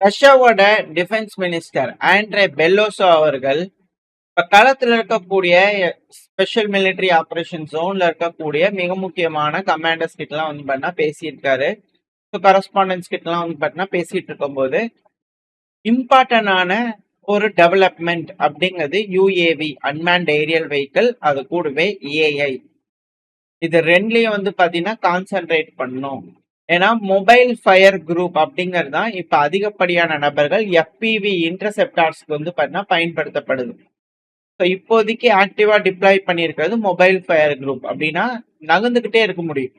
ரஷ்யாவோட defence minister Andre பெல்லோசோ அவர்கள் இப்ப களத்துல இருக்கக்கூடிய ஸ்பெஷல் மிலிட்டரி ஆபரேஷன் ஜோன்ல இருக்கக்கூடிய மிக முக்கியமான கமாண்டர்ஸ் கிட்ட எல்லாம் வந்து பண்ணா பேசியிருக்காரு. கரஸ்பாண்டன்ஸ் கிட்ட எல்லாம் வந்து பண்ணா பேசிட்டு இருக்கும்போது இம்பார்ட்டன்டான ஒரு டெவலப்மெண்ட் அப்படிங்கிறது யுஏவி அன்மேன்ட் ஏரியல் வெஹிக்கிள், அது கூடவே ஏஐ, இது ரெண்டுலயும் வந்து பாத்தீங்கன்னா கான்சென்ட்ரேட் பண்ணும். ஏன்னா மொபைல் ஃபயர் குரூப் அப்படிங்கிறது தான் இப்ப அதிகப்படியான நபர்கள் எஃபிவி இன்டர்செப்டார்ஸ்க்கு வந்து பாத்தீங்கன்னா பயன்படுத்தப்படுது. ஸோ இப்போதைக்கு ஆக்டிவா டிப்ளாய் பண்ணியிருக்கிறது மொபைல் ஃபயர் குரூப். அப்படின்னா நகர்ந்துகிட்டே இருக்க முடியும்.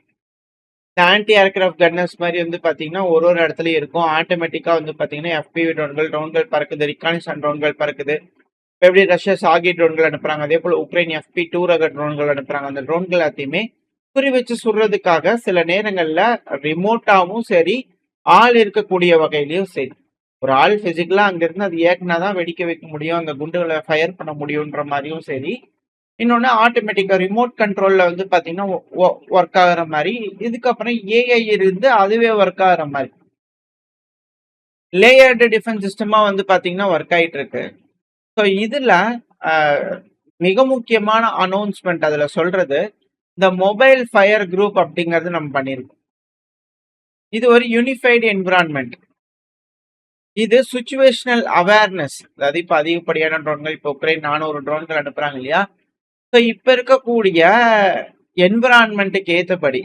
இந்த ஆன்டி ஏர்கிராஃப்ட் கன்னர்ஸ் மாதிரி வந்து பாத்தீங்கன்னா ஒரு ஒரு இடத்துலயும் இருக்கும். ஆட்டோமேட்டிக்கா வந்து பாத்தீங்கன்னா எஃபிவி ட்ரோன்கள் பறக்குது, ரிகானிசன் ட்ரோன்கள் பறக்குது. எப்படி ரஷ்யா சாகி ட்ரோன்கள் அனுப்புறாங்க, அதே போல உக்ரைன் FP2 ரக ட்ரோன்கள் அனுப்புறாங்க. அந்த ட்ரோன்கள் எல்லாத்தையுமே குறி வச்சு சுடுறதுக்காக சில நேரங்கள்ல ரிமோட்டாவும் சரி, ஆள் இருக்கக்கூடிய வகையிலயும் சரி, ஒரு ஆள் பிசிக்கலா அங்க இருந்து அது ஏற்கனாதான் வெடிக்க வைக்க முடியும், அந்த குண்டுகளை ஃபயர் பண்ண முடியும்ன்ற மாதிரியும் சரி, இன்னொன்னு ஆட்டோமேட்டிக்கா ரிமோட் கண்ட்ரோல்ல வந்து பாத்தீங்கன்னா ஒர்க் ஆகுற மாதிரி, இதுக்கப்புறம் ஏஐ இருந்து அதுவே ஒர்க் ஆகுற மாதிரி லேயர்டு டிஃபென்ஸ் சிஸ்டமா வந்து பாத்தீங்கன்னா ஒர்க் ஆயிட்டு இருக்கு. ஸோ இதுல மிக முக்கியமான அனௌன்ஸ்மெண்ட் அதுல சொல்றது, இந்த மொபைல் ஃபயர் குரூப் அப்படிங்கிறது நம்ம பண்ணியிருக்கோம். இது ஒரு யூனிஃபைடு என்விரான்மெண்ட். இது சுச்சுவேஷனல் அவேர்னஸ். அதாவது இப்ப அதிகப்படியான ட்ரோன்கள், இப்போ உக்ரைன் 400 ட்ரோன்கள் அனுப்புறாங்க இல்லையா? ஸோ இப்ப இருக்கக்கூடிய என்விரான்மெண்ட்டுக்கு ஏற்றபடி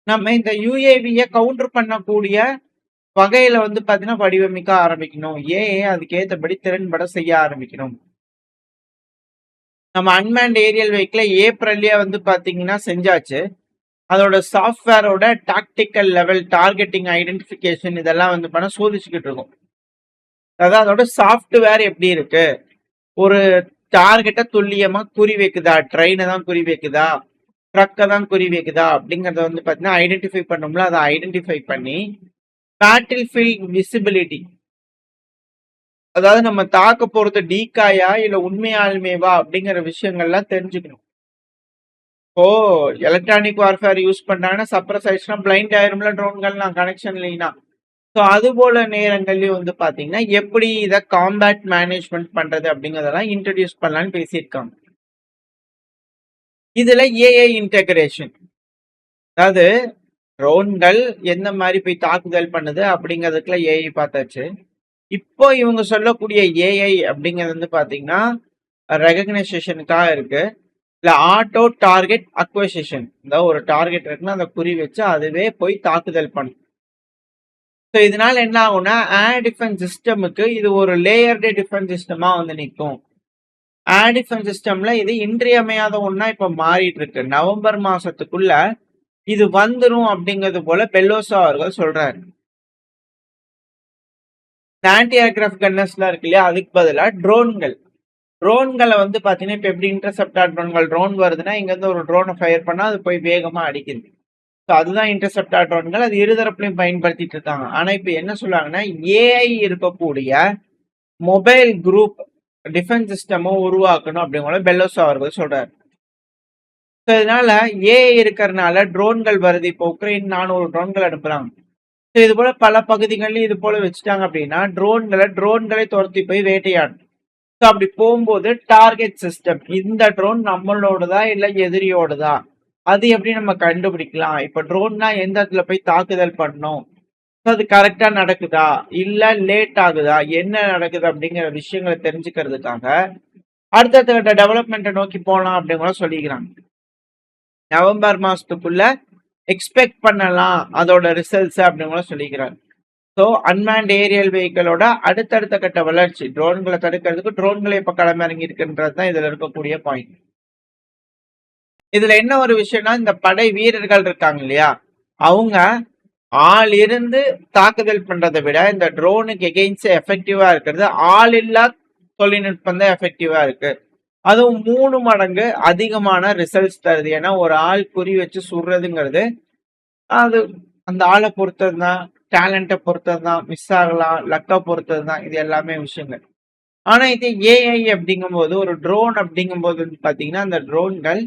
நம்ம இந்த யுஏவியை கவுண்டர் பண்ணக்கூடிய வகையில வந்து பாத்தீங்கன்னா வடிவமைக்க ஆரம்பிக்கணும். அதுக்கு ஏற்றபடி திறன்பட செய்ய ஆரம்பிக்கணும். நம்ம அன்மேன்ட் ஏரியல் வெஹிக்கிள ஏப்ரல்லே வந்து பாத்தீங்கன்னா செஞ்சாச்சு. அதோட சாஃப்ட்வேரோட டாக்டிக்கல் லெவல், டார்கெட்டிங், ஐடென்டிஃபிகேஷன் இதெல்லாம் வந்து பண்ண சோதிச்சுக்கிட்டு இருக்கோம். அதாவது அதோட சாஃப்ட்வேர் எப்படி இருக்கு, ஒரு டார்கெட்டை துல்லியமா குறி வைக்குதா, ட்ரெயினை தான் குறி வைக்குதா, ட்ரக்கை தான் குறி வைக்குதா அப்படிங்கறத வந்து பாத்தீங்கன்னா ஐடென்டிஃபை பண்ணோம்ல, அதை ஐடென்டிஃபை பண்ணி பேட்டில் ஃபீல்ட் விசிபிலிட்டி, அதாவது நம்ம தாக்க போறது டீக்காயா இல்ல உண்மையாலுமேவா அப்படிங்கிற விஷயங்கள்லாம் தெரிஞ்சுக்கணும். இப்போ எலக்ட்ரானிக் வார்ஃபேர் யூஸ் பண்றாங்கன்னா சப்ரஸ் ஆயிடுச்சுன்னா பிளைண்ட் ஆயிரும்ல ட்ரோன்கள்லாம் கனெக்ஷன் இல்லைன்னா. ஸோ அது போல நேரங்கள்லயும் வந்து பாத்தீங்கன்னா எப்படி இதை காம்பேட் மேனேஜ்மெண்ட் பண்றது அப்படிங்கறதெல்லாம் இன்ட்ரடியூஸ் பண்ணலான்னு பேசியிருக்காங்க. இதுல ஏஐ இன்டெகிரேஷன், அதாவது ட்ரோன்கள் எந்த மாதிரி போய் தாக்குதல் பண்ணுது அப்படிங்கிறதுக்குள்ள ஏஐ பார்த்தாச்சு. இப்போ இவங்க சொல்லக்கூடிய ஏஐ அப்படிங்கிறது வந்து பாத்தீங்கன்னா ரெகக்னைசேஷனுக்காக இருக்கு. இல்ல ஆட்டோ டார்கெட் அக்வசிஷன், அதாவது ஒரு டார்கெட் இருக்குன்னா அதை குறி வச்சு அதுவே போய் தாக்குதல் பண்ணும். ஸோ இதனால என்ன ஆகும்னா ஏர் டிஃபென்ஸ் சிஸ்டமுக்கு இது ஒரு லேயர்டு டிஃபென்ஸ் சிஸ்டமா வந்து நிற்கும். ஏர் டிஃபென்ஸ் சிஸ்டம்ல இது இன்றியமையாத ஒன்னா இப்ப மாறிட்டு இருக்கு. நவம்பர் மாசத்துக்குள்ள இது வந்துரும் அப்படிங்கிறது போல பெல்லோசா அவர்கள் சொல்றாரு. ஆன்டி ஏர்கிராஃப்ட் கன்னர்ஸ்லாம் இருக்கு இல்லையா, அதுக்கு பதிலாக ட்ரோன்களை வந்து பாத்தீங்கன்னா இப்ப எப்படி இன்டர்செப்டார் ட்ரோன் வருதுன்னா இங்க இருந்து ஒரு ட்ரோனை ஃபயர் பண்ணா அது போய் வேகமா அடிக்குது. ஸோ அதுதான் இன்டர்செப்டார் ட்ரோன்கள். அது இருதரப்புலையும் பயன்படுத்திட்டு இருக்காங்க. ஆனா இப்ப என்ன சொல்றாங்கன்னா ஏஐ இருக்கக்கூடிய மொபைல் குரூப் டிஃபென்ஸ் சிஸ்டமும் உருவாக்கணும் அப்படிங்கிற பெல்லோசா அவர்கள் சொல்றாரு. ஸோ இதனால ஏஐ இருக்கிறதுனால ட்ரோன்கள் வருது. இப்போ உக்ரைன் 400 ட்ரோன்கள் அனுப்புறாங்க. ஸோ இது போல பல பகுதிகளில் இது போல வச்சுட்டாங்க அப்படின்னா ட்ரோன்களை துரத்தி போய் வேட்டையாடும். ஸோ அப்படி போகும்போது டார்கெட் சிஸ்டம், இந்த ட்ரோன் நம்மளோடதா இல்ல எதிரியோடதா, அது எப்படி நம்ம கண்டுபிடிக்கலாம்? இப்ப ட்ரோன்னா எந்த இடத்துல போய் தாக்குதல் பண்ணணும், அது கரெக்டா நடக்குதா இல்ல லேட் ஆகுதா, என்ன நடக்குது அப்படிங்கிற விஷயங்களை தெரிஞ்சுக்கிறதுக்காக அடுத்தடுத்த கட்ட டெவலப்மெண்ட்டை நோக்கி போகலாம் அப்படிங்கிற சொல்லிக்கிறாங்க. நவம்பர் மாசத்துக்குள்ள எக்ஸ்பெக்ட் பண்ணலாம் அதோட ரிசல்ட்ஸ் அப்படிங்கிற சொல்லிக்கிறாங்க. ஸோ அன்மேன்ட் ஏரியல் வெஹிக்கிளோட அடுத்தடுத்த கட்ட வளர்ச்சி, ட்ரோன்களை தடுக்கிறதுக்கு ட்ரோன்களை இப்ப களமிறங்கி இருக்குன்றது தான் இதுல இருக்கக்கூடிய பாயிண்ட். இதுல என்ன ஒரு விஷயம்னா, இந்த படை வீரர்கள் இருக்காங்க இல்லையா, அவங்க ஆள் இருந்து தாக்குதல் பண்றதை விட இந்த ட்ரோனுக்கு எகெயின்ஸ்ட் எஃபெக்டிவா இருக்கிறது ஆள் இல்லா தொழில்நுட்பம் தான் எஃபெக்டிவா இருக்கு. அதுவும் 3 மடங்கு அதிகமான ரிசல்ட்ஸ் தருது. ஏன்னா ஒரு ஆள் குறி வச்சு சுடுறதுங்கிறது அது அந்த ஆளை பொறுத்தது தான், டேலண்ட்டை பொறுத்தது தான், மிஸ் ஆகலாம், லக்கை பொறுத்தது தான், இது எல்லாமே விஷயங்கள். ஆனா இது ஏஐ அப்படிங்கும்போது, ஒரு ட்ரோன் அப்படிங்கும்போது வந்து பாத்தீங்கன்னா அந்த ட்ரோன்கள்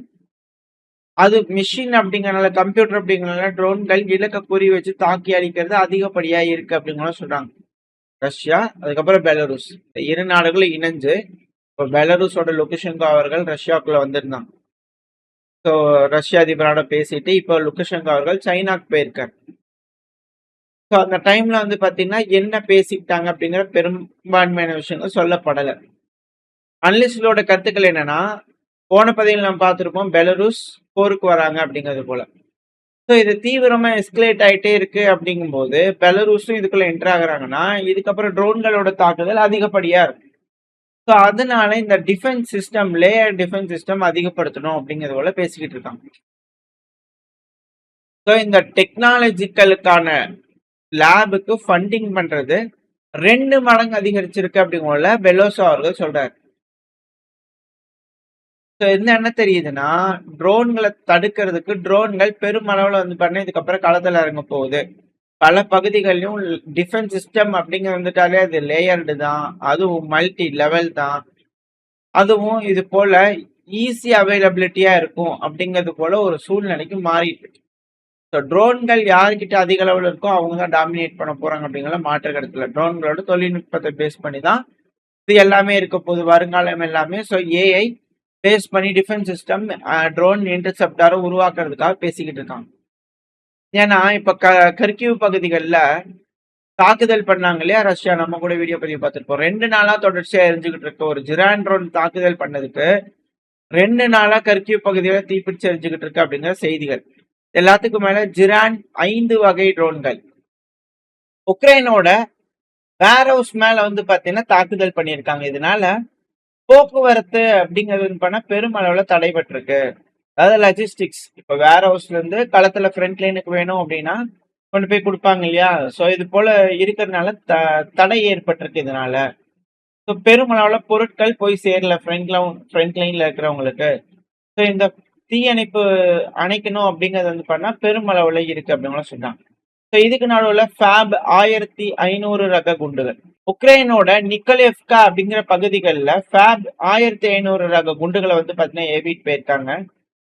அது மிஷின் அப்படிங்கறனால, கம்ப்யூட்டர் அப்படிங்கறனால ட்ரோன்கள் இலக்க குறி வச்சு தாக்கி அழிக்கிறது அதிகப்படியா இருக்கு அப்படிங்கிற சொல்றாங்க. ரஷ்யா, அதுக்கப்புறம் பெலருஸ். இந்த 2 நாடுகளும் இணைஞ்சு இப்போ பெலருஸோட லுகஷெங்கோ அவர்கள் ரஷ்யாவுக்குள்ள வந்திருந்தாங்க. ஸோ ரஷ்ய அதிபரோட பேசிட்டு இப்போ லுகஷெங்கோ அவர்கள் சைனாக்கு போயிருக்காரு. ஸோ அந்த டைம்ல வந்து பாத்தீங்கன்னா என்ன பேசிக்கிட்டாங்க அப்படிங்கிற பெரும்பான்மையான விஷயங்கள் சொல்லப்படலை. அனலிஸ்டோட கருத்துக்கள் என்னன்னா, போன பதிவில் நம்ம பார்த்துருப்போம் பெலருஸ் போருக்கு வராங்க அப்படிங்கிறது போல. ஸோ இது தீவிரமா எஸ்கலேட் ஆயிட்டே இருக்கு அப்படிங்கும்போது பெலருஸும் இதுக்குள்ள என்டர் ஆகுறாங்கன்னா இதுக்கப்புறம் ட்ரோன்களோட தாக்குதல் அதிகப்படியா இருக்கும். ஸோ அதனால இந்த defence system, layer defence system அதிகப்படுத்தணும் அப்படிங்கிறது போல பேசிக்கிட்டு இருக்காங்க. ஸோ இந்த டெக்னாலஜிக்கலுக்கான லேபுக்கு ஃபண்டிங் பண்றது 2 மடங்கு அதிகரிச்சிருக்கு அப்படிங்கல பெலோசா அவர்கள் சொல்றாரு. ஸோ என்ன தெரியுதுன்னா, ட்ரோன்களை தடுக்கிறதுக்கு ட்ரோன்கள் பெருமளவில் வந்து பண்ண இதுக்கப்புறம் களத்தில் இறங்க போகுது. பல பகுதிகளிலும் டிஃபென்ஸ் சிஸ்டம் அப்படிங்கிற வந்துட்டாலே அது லேயர்டு தான், அதுவும் மல்டி லெவல் தான், அதுவும் இது போல ஈஸி அவைலபிலிட்டியா இருக்கும் அப்படிங்கிறது போல ஒரு சூழ்நிலைக்கு மாறிட்டு. ஸோ ட்ரோன்கள் யாருக்கிட்ட அதிக அளவில் இருக்கோ அவங்க தான் டாமினேட் பண்ண போறாங்க அப்படிங்கிற மாற்று கருத்துல ட்ரோன்களோட தொழில்நுட்பத்தை பேஸ் பண்ணி தான் இது எல்லாமே இருக்க போகுது வருங்காலம் எல்லாமே. ஸோ ஏஐ பேஸ் பண்ணி டிஃபென்ஸ் சிஸ்டம், ட்ரோன் இன்டர்செப்டாரை உருவாக்குறதுக்காக பேசிக்கிட்டு இருக்காங்க. ஏன்னா இப்ப கர்கிவ் பகுதிகளில் தாக்குதல் பண்ணாங்க இல்லையா ரஷ்யா, நம்ம கூட வீடியோ பதிவு பார்த்துருப்போம். 2 நாளா தொடர்ச்சியா எரிஞ்சுக்கிட்டு இருக்க ஒரு ஜிரான் ட்ரோன் தாக்குதல் பண்ணதுக்கு 2 நாளா கர்கிவ் பகுதியில தீப்பிடிச்சு எரிஞ்சுக்கிட்டு இருக்கு அப்படிங்கிற செய்திகள். எல்லாத்துக்கும் மேல ஜிரான் 5 வகை ட்ரோன்கள் உக்ரைனோட வேர் ஹவுஸ் மேல வந்து பாத்தீங்கன்னா தாக்குதல் பண்ணியிருக்காங்க. இதனால போக்குவரத்து அப்படிங்கிறது பண்ண பெருமளவுல தடைபட்டிருக்கு. அதாவது லாஜிஸ்டிக்ஸ், இப்ப வேர் ஹவுஸ்ல இருந்து களத்துல ஃப்ரண்ட் லைனுக்கு வேணும் அப்படின்னா கொண்டு போய் கொடுப்பாங்க இல்லையா. ஸோ இது போல இருக்கிறதுனால தடை ஏற்பட்டிருக்கு. இதனால ஸோ பெருமளவுல பொருட்கள் போய் சேரல ஃப்ரண்ட் லைன்ல இருக்கிறவங்களுக்கு. ஸோ இந்த தீயணைப்பு அணைக்கணும் அப்படிங்கிறது வந்து பண்ணா பெருமளவுல இருக்கு அப்படின்னு சொன்னாங்க. ஸோ இதுக்கு நடுவில் ஃபேப் 1500 ரக குண்டுகள், உக்ரைனோட நிக்கலேவ்கா அப்படிங்கிற பகுதிகளில் ஃபேப் 1500 ரக குண்டுகளை வந்து பார்த்தீங்கன்னா ஏவிட்டு போயிருக்காங்க.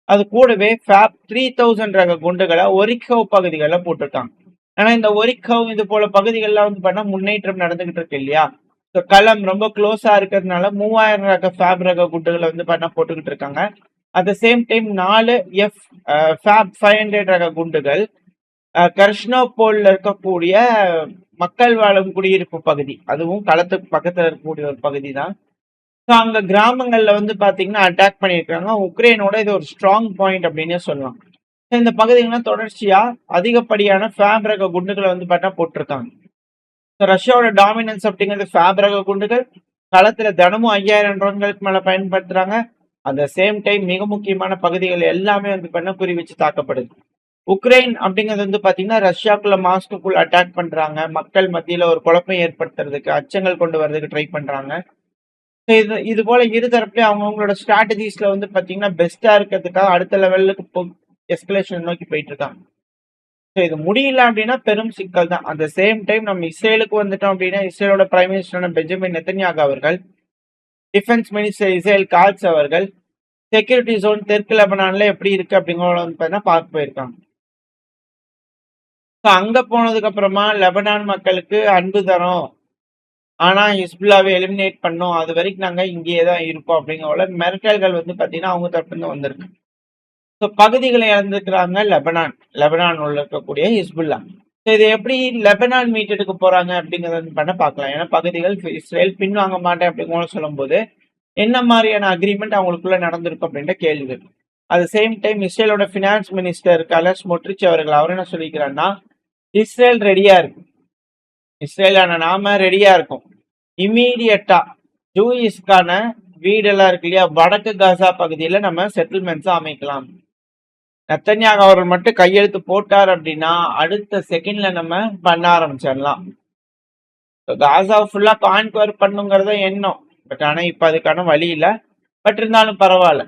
அது கூடவே ஃபேப் 3000 ரக குண்டுகளை ஒரிக்கவ் பகுதிகளில் போட்டிருக்காங்க. ஆனா இந்த ஒரிக்கவ் இது போல பகுதிகளில் வந்து பண்ணா முன்னேற்றம் நடந்துகிட்டு இருக்கு இல்லையா. ஸோ களம் ரொம்ப க்ளோஸா இருக்கிறதுனால 3000 ரக ஃபேப் ரக குண்டுகளை வந்து பண்ணா போட்டுக்கிட்டு இருக்காங்க. அட் த சேம் டைம் 4 ஃபேப் 500 ரக குண்டுகள் கர்ஷ்னோபோல்ல இருக்கக்கூடிய மக்கள் வாழும் குடியிருப்பு பகுதி, அதுவும் களத்துக்கு பக்கத்துல இருக்கக்கூடிய ஒரு பகுதி தான். ஸோ அங்க கிராமங்கள்ல வந்து பாத்தீங்கன்னா அட்டாக் பண்ணியிருக்காங்க. உக்ரைனோட இது ஒரு ஸ்ட்ராங் பாயிண்ட் அப்படின்னே சொல்லலாம். இந்த பகுதிகள்லாம் தொடர்ச்சியா அதிகப்படியான ஃபேப் ரக குண்டுகளை வந்து பார்த்தா போட்டிருக்காங்க. ரஷ்யாவோட டாமினன்ஸ் அப்படிங்கிறது ஃபேப் ரக குண்டுகள் களத்துல தினமும் 5000 ட்ரோன்களுக்கு மேல பயன்படுத்துறாங்க. அந்த சேம் டைம் மிக முக்கியமான பகுதிகள் எல்லாமே வந்து பண்ண குறி வச்சு தாக்கப்படுது. உக்ரைன் அப்படிங்கிறது வந்து பாத்தீங்கன்னா ரஷ்யாக்குள்ள மாஸ்குள்ள அட்டாக் பண்றாங்க. மக்கள் மத்தியில ஒரு குழப்பம் ஏற்படுத்துறதுக்கு, அச்சங்கள் கொண்டு வர்றதுக்கு ட்ரை பண்றாங்க. இது போல இருதரப்புலயும் அவங்களோட ஸ்ட்ராட்டஜிஸ்ல வந்து பாத்தீங்கன்னா பெஸ்டா இருக்கிறதுக்காக அடுத்த லெவலுக்கு எஸ்கலேஷன் நோக்கி போயிட்டு இருக்காங்க. ஸோ இது முடியல அப்படின்னா பெரும் சிக்கல் தான். அந்த சேம் டைம் நம்ம இஸ்ரேலுக்கு வந்துட்டோம் அப்படின்னா இஸ்ரேலோட பிரைம் மினிஸ்டரான பெஞ்சமின் நெத்தன்யாகு அவர்கள், டிஃபென்ஸ் மினிஸ்டர் இஸ்ரேல் காட்ஸ் அவர்கள் செக்யூரிட்டி ஜோன் தெற்கு லெபனான்ல எப்படி இருக்கு அப்படிங்கிறத வந்து பார்த்தீங்கன்னா பார்க்க போயிருக்காங்க. ஸோ அங்க போனதுக்கு அப்புறமா லெபனான் மக்களுக்கு அன்பு தரோம், ஆனா ஹிஸ்புல்லாவை எலிமினேட் பண்ணோம், அது வரைக்கும் நாங்க இங்கேயே தான் இருப்போம் அப்படிங்கிற மிரட்டல்கள் வந்து பாத்தீங்கன்னா அவங்க தரப்புல வந்திருக்கு. ஸோ பகுதிகளை இழந்திருக்கிறாங்க லெபனான் உள்ள இருக்கக்கூடிய ஹிஸ்புல்லா. ஸோ இது எப்படி லெபனான் மீட்டெடுக்க போறாங்க அப்படிங்கறத பண்ண பார்க்கலாம். ஏன்னா பகுதிகள் இஸ்ரேல் பின்வாங்க மாட்டேன் அப்படிங்கிற சொல்லும் போது என்ன மாதிரியான அக்ரிமெண்ட் அவங்களுக்குள்ள நடந்திருக்கும் அப்படின்ற கேள்வி. அட் சேம் டைம் இஸ்ரேலோட பினான்ஸ் மினிஸ்டர் கலஸ் மொட்ரிச் அவர்கள் அவர் என்ன சொல்லிக்கிறாருன்னா, இஸ்ரேல் ரெடியா இருக்கு, இஸ்ரேலான நாம ரெடியா இருக்கும், இம்மீடியட்டா ஜூயிஸ்க்கான வீடெல்லாம் இருக்கு இல்லையா வடக்கு காசா பகுதியில நம்ம செட்டில்மெண்ட்ஸ் அமைக்கலாம். நெத்தன்யாகு அவர்கள் மட்டும் கையெழுத்து போட்டார் அப்படின்னா அடுத்த செகண்ட்ல நம்ம பண்ண ஆரம்பிச்சிடலாம். காசா ஃபுல்லா கான்குவர் பண்ணுங்கிறத எண்ணம். பட் ஆனா இப்ப அதுக்கான வழி இல்லை. பட் இருந்தாலும் பரவாயில்ல,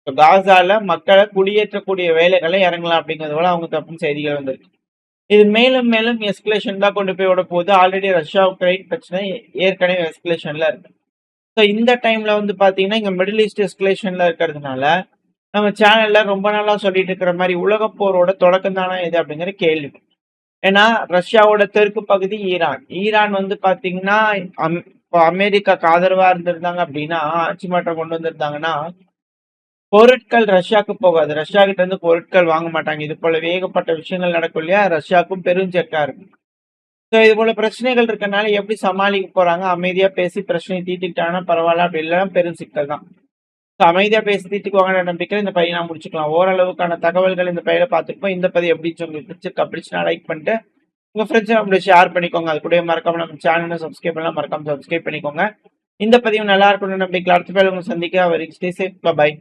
காசால மக்களை குடியேற்றக்கூடிய வேலைகளை இறங்கலாம் அப்படிங்கிறது போல அவங்க தப்புன்னு செய்திகள் வந்திருக்கு. இது மேலும் மேலும் எஸ்கலேஷன் தான் கொண்டு போய் விட போகுது. ஆல்ரெடி ரஷ்யா உக்ரைன் பிரச்சனை ஏற்கனவே எஸ்கலேஷன்ல இருக்கு. ஸோ இந்த டைம்ல வந்து பாத்தீங்கன்னா இங்க மிடில் ஈஸ்ட் எஸ்கலேஷன்ல இருக்கிறதுனால நம்ம சேனல்ல ரொம்ப நாளா சொல்லிட்டு இருக்கிற மாதிரி உலக போரோட தொடக்கம் தானே இது அப்படிங்கிற கேள்வி. ஏன்னா ரஷ்யாவோட தெற்கு பகுதி ஈரான். ஈரான் வந்து பார்த்தீங்கன்னா, இப்போ அமெரிக்காக்கு ஆதரவா இருந்திருந்தாங்க அப்படின்னா, ஆட்சி மாற்றம் கொண்டு வந்திருந்தாங்கன்னா, பொருட்கள் ரஷ்யாக்கு போகாது. ரஷ்யா கிட்ட இருந்து பொருட்கள் வாங்க மாட்டாங்க. இது போல ஏகப்பட்ட விஷயங்கள் நடக்கும் இல்லையா? ரஷ்யாவுக்கும் பெருஞ்செக்கா இருக்கும். ஸோ இது போல பிரச்சனைகள் இருக்கனால எப்படி சமாளிக்க போறாங்க? அமைதியா பேசி பிரச்சனைய தீர்த்துக்கிட்டாங்கன்னா பரவால்ல. அப்படி இல்லன்னா பெரும் சிக்கல் தான். ஸோ அமைதியா பேசி தீர்த்துக்குவாங்கன்ற நம்பிக்கையில இந்த பதிவ நான் முடிச்சுக்கலாம். ஓரளவுக்கான தகவல்கள் இந்த பதிவுல பார்த்துருப்போம். இந்த பதிவு எப்படி இருந்துச்சு உங்களுக்கு பிடிச்சிருக்கா? பிடிச்சுனா லைக் பண்ணிட்டு, உங்க ஃப்ரெண்ட்ஸ் நம்மள ஷேர் பண்ணிக்கோங்க. அது கூடவே மறக்காம நம்ம சேனல சப்ஸ்கிரைப் பண்ணலாம். மறக்காம சப்ஸ்கிரைப் பண்ணிக்கோங்க. இந்த பதிவு நல்லா இருக்கும்னு நம்பிக்கையில அடுத்த பதிவுல உங்கள சந்திக்கிறேன். Stay safe. பை.